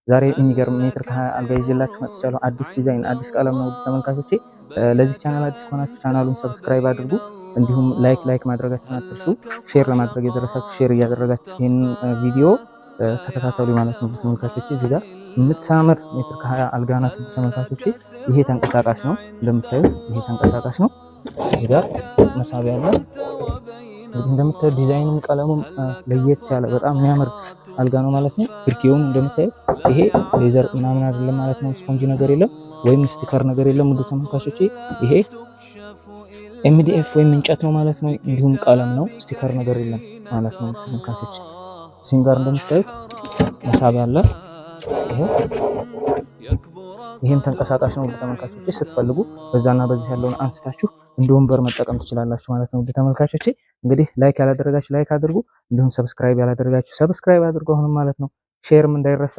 ዛሬ የሚገርም ሜትር ከ20 አልጋ ይዤላችሁ መጥቻለሁ። አዲስ ዲዛይን አዲስ ቀለም ነው ተመልካቾቼ። ለዚህ ቻናል አዲስ ከሆናችሁ ቻናሉን ሰብስክራይብ አድርጉ። እንዲሁም ላይክ ማድረጋችሁን አትርሱ። ሼር ለማድረግ የደረሳችሁ ሼር እያደረጋችሁ ይህን ቪዲዮ ተከታተሉ ማለት ነው ተመልካቾቼ። እዚህ ጋር የምታምር ሜትር ከ20 አልጋ ናት ተመልካቾቼ። ይሄ ተንቀሳቃሽ ነው እንደምታዩት፣ ይሄ ተንቀሳቃሽ ነው። እዚህ ጋር መሳቢያ አለ። እንደምታዩት ዲዛይኑም ቀለሙም ለየት ያለ በጣም የሚያምር አልጋ ነው ማለት ነው። ግርጌውም እንደምታዩት ይሄ ሌዘር ምናምን አይደለም ማለት ነው። ስፖንጅ ነገር የለም ወይም ስቲከር ነገር የለም ውድ ተመልካቾቼ። ይሄ ኤምዲኤፍ ወይም እንጨት ነው ማለት ነው። እንዲሁም ቀለም ነው፣ ስቲከር ነገር የለም ማለት ነው ተመልካቾቼ። እዚህም ጋር እንደምታዩት መሳቢያ አለ። ይሄም ተንቀሳቃሽ ነው ውድ ተመልካቾቼ። ስትፈልጉ በዛና በዚህ ያለውን አንስታችሁ እንደ ወንበር መጠቀም ትችላላችሁ ማለት ነው ውድ ተመልካቾቼ። እንግዲህ ላይክ ያላደረጋችሁ ላይክ አድርጉ፣ እንዲሁም ሰብስክራይብ ያላደረጋችሁ ሰብስክራይብ አድርጉ አሁንም ማለት ነው። ሼርም እንዳይረሳ።